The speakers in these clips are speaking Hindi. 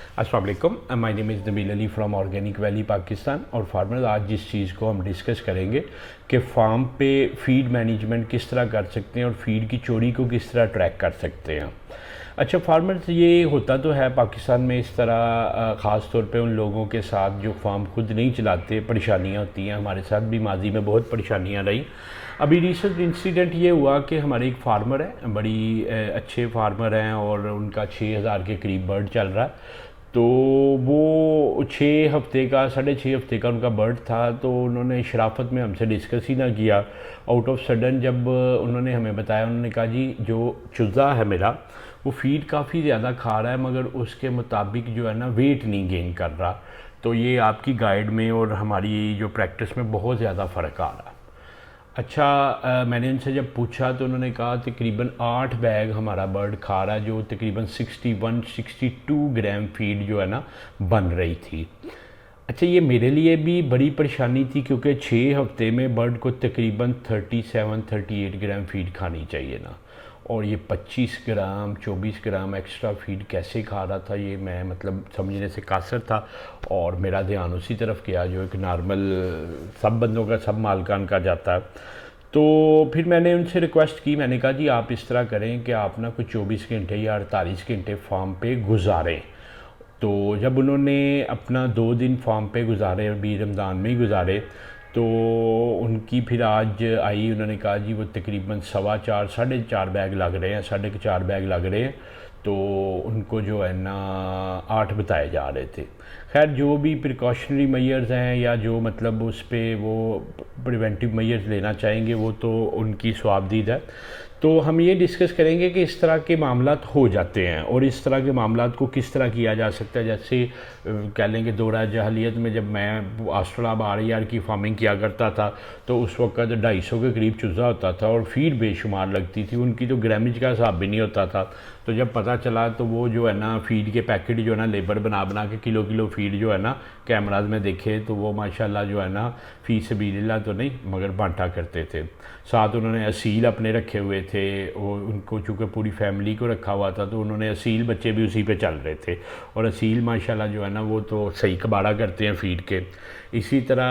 अस्सलाम वालेकुम, my name is Nabeel Ali from organic valley Pakistan. और फार्मर्स, आज जिस चीज़ को हम डिस्कस करेंगे कि फार्म पे फीड मैनेजमेंट किस तरह कर सकते हैं और फीड की चोरी को किस तरह ट्रैक कर सकते हैं। अच्छा फार्मर्स, ये होता तो है पाकिस्तान में इस तरह, ख़ास तौर पे उन लोगों के साथ जो फार्म खुद नहीं चलाते, परेशानियाँ होती हैं। हमारे साथ भी माजी में बहुत परेशानियाँ रही। अभी रिसेंट इंसिडेंट ये हुआ कि हमारे एक फार्मर है, बड़ी अच्छे फार्मर हैं और उनका 6,000 के करीब बर्ड चल रहा है। तो वो 6 हफ्ते का, 6.5 हफ्ते का उनका बर्ड था। तो उन्होंने शराफत में हमसे डिस्कस ही ना किया। आउट ऑफ सडन जब उन्होंने हमें बताया, उन्होंने कहा जी जो चूज़ा है मेरा, वो फीड काफ़ी ज़्यादा खा रहा है मगर उसके मुताबिक जो है ना वेट नहीं गेन कर रहा। तो ये आपकी गाइड में और हमारी जो प्रैक्टिस में बहुत ज़्यादा फ़र्क आ रहा। अच्छा, मैंने उनसे जब पूछा तो उन्होंने कहा तकरीबन 8 बैग हमारा बर्ड खा रहा है, जो तकरीबन 61-62 ग्राम फीड जो है ना बन रही थी। अच्छा, ये मेरे लिए भी बड़ी परेशानी थी क्योंकि 6 हफ्ते में बर्ड को तकरीबन 37-38 ग्राम फीड खानी चाहिए ना, और ये 25 ग्राम 24 ग्राम एक्स्ट्रा फीड कैसे खा रहा था, ये मैं मतलब समझने से कासर था। और मेरा ध्यान उसी तरफ गया जो एक नॉर्मल सब बंदों का, सब मालकान का जाता है। तो फिर मैंने उनसे रिक्वेस्ट की, मैंने कहा जी आप इस तरह करें कि आप ना कुछ 24 घंटे या 48 घंटे फार्म पे गुजारें। तो जब उन्होंने अपना 2 दिन फार्म पे गुजारे, अभी रमज़ान में ही गुजारे, तो उनकी फिर आज आई, उन्होंने कहा जी वो तकरीबन 4.25 4.5 बैग लग रहे हैं, 4.5 बैग लग रहे हैं। तो उनको जो है ना 8 बताए जा रहे थे। खैर, जो भी प्रिकॉशनरी मेजर्स हैं या जो मतलब उस पर वो प्रिवेंटिव मेजर्स लेना चाहेंगे वो तो उनकी स्वाबदीद है। तो हम ये डिस्कस करेंगे कि इस तरह के मामलात हो जाते हैं और इस तरह के मामलात को किस तरह किया जा सकता है। जैसे कह लेंगे दौरा जहलियत में जब मैं ऑस्ट्रेलिया RER की फार्मिंग किया करता था तो उस वक्त 250 के करीब चूज़ा होता था और फीड बेशुमार लगती थी, उनकी तो ग्रामेज का हिसाब भी नहीं होता था। तो जब पता चला तो वो जो है ना फीड के पैकेट जो है ना लेबर बना बना के किलो किलो फीड जो है ना कैमराज में देखे तो वो माशाल्लाह जो है ना फ़ी सबीलिल्लाह तो नहीं मगर बांटा करते थे। साथ उन्होंने असील अपने रखे हुए थे, वो उनको चूँकि पूरी फैमिली को रखा हुआ था तो उन्होंने असील बच्चे भी उसी पे चल रहे थे। और असील माशाल्लाह जो है ना वो तो सही कबाड़ा करते हैं फीड के। इसी तरह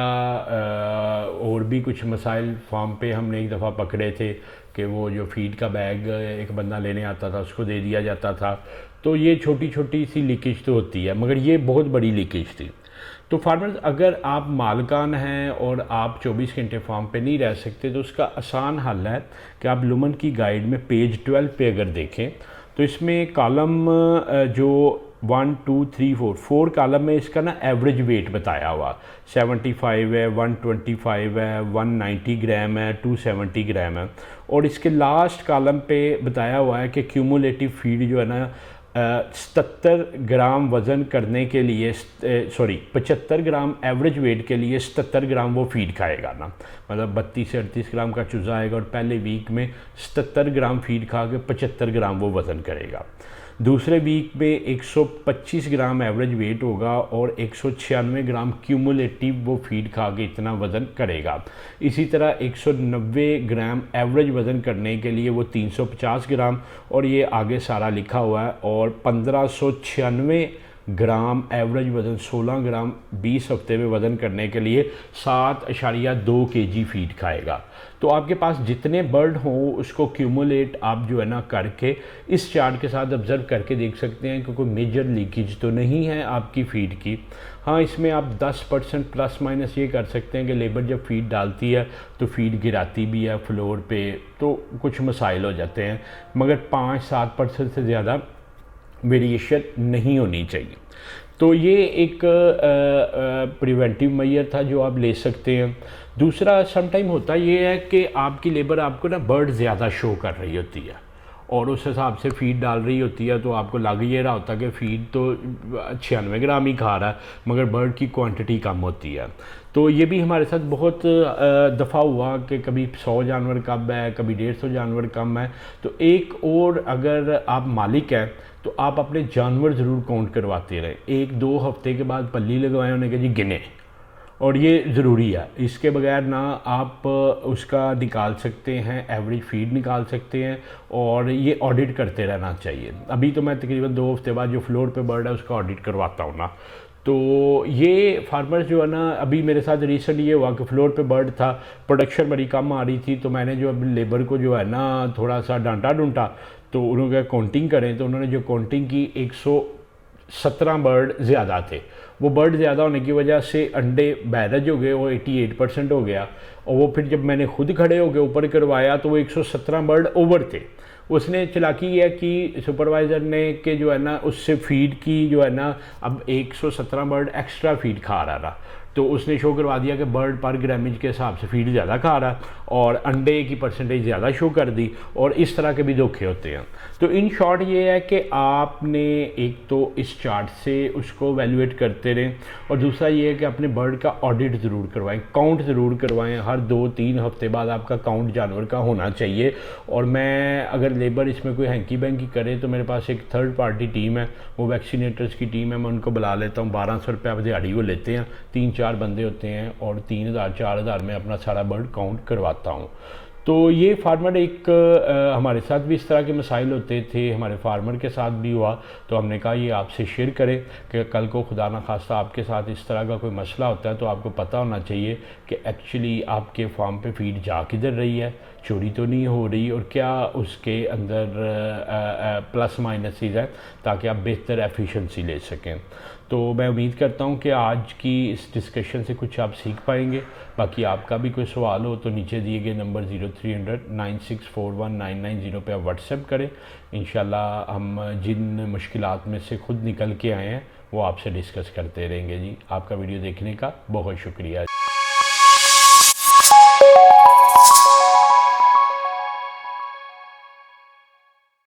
और भी कुछ मसाइल फार्म पे हमने एक दफ़ा पकड़े थे कि वो जो फीड का बैग एक बंदा लेने आता था उसको दे दिया जाता था। तो ये छोटी छोटी सी लीकेज तो होती है मगर ये बहुत बड़ी लीकेज थी। तो फार्मर्स, अगर आप मालकान हैं और आप 24 घंटे फार्म पे नहीं रह सकते तो उसका आसान हल है कि आप लुमन की गाइड में पेज 12 पे अगर देखें तो इसमें कॉलम जो 1 2 3 4 कॉलम में इसका ना एवरेज वेट बताया हुआ 75 है, 125 है, 190 ग्राम है, 270 ग्राम है। और इसके लास्ट कॉलम पे बताया हुआ है कि क्यूमुलेटिव फीड जो है ना 77 ग्राम वज़न करने के लिए, 75 ग्राम एवरेज वेट के लिए 77 ग्राम वो फीड खाएगा ना, मतलब 32 से 38 ग्राम का चूज़ा आएगा और पहले वीक में 77 ग्राम फीड खा के 75 ग्राम वो वज़न करेगा। दूसरे वीक में 125 ग्राम एवरेज वेट होगा और 196 ग्राम क्यूमुलेटिव वो फीड खा के इतना वज़न करेगा। इसी तरह 190 ग्राम एवरेज वज़न करने के लिए वो 350 ग्राम, और ये आगे सारा लिखा हुआ है। और 1596 ग्राम एवरेज वज़न, 16 ग्राम 20 हफ्ते में वज़न करने के लिए 7.2 kg फीड खाएगा। तो आपके पास जितने बर्ड हों उसको क्यूमुलेट आप जो है ना करके इस चार्ट के साथ ऑब्ज़र्व करके देख सकते हैं कि कोई मेजर लीकेज तो नहीं है आपकी फ़ीड की। हाँ, इसमें आप 10% प्लस माइनस ये कर सकते हैं कि लेबर जब फीड डालती है तो फीड गिराती भी है फ्लोर पे, तो कुछ मसाइल हो जाते हैं, मगर 5-7% से ज़्यादा वेरिएशन नहीं होनी चाहिए। तो ये एक प्रिवेंटिव मेजर था जो आप ले सकते हैं। दूसरा समटाइम होता ये है कि आपकी लेबर आपको ना बर्ड ज़्यादा शो कर रही होती है और उस हिसाब से फ़ीड डाल रही होती है, तो आपको लग ये रहा होता है कि फ़ीड तो 96 ग्राम ही खा रहा है मगर बर्ड की क्वांटिटी कम होती है। तो ये भी हमारे साथ बहुत दफ़ा हुआ कि कभी 100 जानवर कम है, कभी 150 जानवर कम है। तो एक और अगर आप मालिक हैं तो आप अपने जानवर ज़रूर काउंट करवाते रहें। 1-2 हफ्ते के बाद पल्ली लगवाएं, उन्हें कहा जी गिने, और ये ज़रूरी है, इसके बगैर ना आप उसका निकाल सकते हैं, एवरेज फीड निकाल सकते हैं, और ये ऑडिट करते रहना चाहिए। अभी तो मैं तकरीबन 2 हफ्ते बाद जो फ्लोर पे बर्ड है उसका ऑडिट करवाता हूँ ना। तो ये फार्मर्स जो है ना, अभी मेरे साथ रिसेंट ये हुआ कि फ्लोर पे बर्ड था, प्रोडक्शन बड़ी कम आ रही थी, तो मैंने जो अभी लेबर को जो है ना थोड़ा सा डांटा ढूंढा, तो उन्होंने काउंटिंग करें, तो उन्होंने जो काउंटिंग की 117 बर्ड ज़्यादा थे। वो बर्ड ज़्यादा होने की वजह से अंडे बैरेज हो गए, वो 88% हो गया। और वो फिर जब मैंने खुद खड़े होकर ऊपर करवाया तो वो 117 बर्ड ओवर थे। उसने चालाकी यह कि सुपरवाइज़र ने कि जो है ना उससे फीड की जो है ना, अब 117 बर्ड एक्स्ट्रा फीड खा रहा था, तो उसने शो करवा दिया कि बर्ड पर ग्रामेज के हिसाब से फीड ज़्यादा खा रहा और अंडे की परसेंटेज ज़्यादा शो कर दी, और इस तरह के भी धोखे होते हैं। तो इन शॉर्ट ये है कि आपने एक तो इस चार्ट से उसको वैल्यूएट करते रहें, और दूसरा ये है कि अपने बर्ड का ऑडिट ज़रूर करवाएं, काउंट ज़रूर करवाएं। हर 2-3 हफ्ते बाद आपका काउंट जानवर का होना चाहिए। और मैं अगर लेबर इसमें कोई हैंकी बैंकी करे तो मेरे पास एक थर्ड पार्टी टीम है, वो वैक्सीनेटर्स की टीम है, मैं उनको बुला लेता हूँ। 1200 रुपये आप दिहाड़ी को लेते हैं, 3-4 बंदे होते हैं, और 3000-4000 में अपना सारा बर्ड काउंट करवाता हूँ। तो ये फार्मर एक हमारे साथ भी इस तरह के मसाइल होते थे, हमारे फार्मर के साथ भी हुआ, तो हमने कहा ये आपसे शेयर करें कि कल को खुदा ना खास्ता आपके साथ इस तरह का कोई मसला होता है तो आपको पता होना चाहिए कि एक्चुअली आपके फार्म पे फीड जा किधर रही है, चोरी तो नहीं हो रही, और क्या उसके अंदर प्लस माइनसेस है, ताकि आप बेहतर एफिशिएंसी ले सकें। तो मैं उम्मीद करता हूँ कि आज की इस डिस्कशन से कुछ आप सीख पाएंगे। बाकी आपका भी कोई सवाल हो तो नीचे दिए गए नंबर 0300-9641-990 पे आप व्हाट्सएप करें। इंशाल्लाह हम जिन मुश्किलात में से खुद निकल के आए हैं वो आपसे डिस्कस करते रहेंगे जी। आपका वीडियो देखने का बहुत शुक्रिया।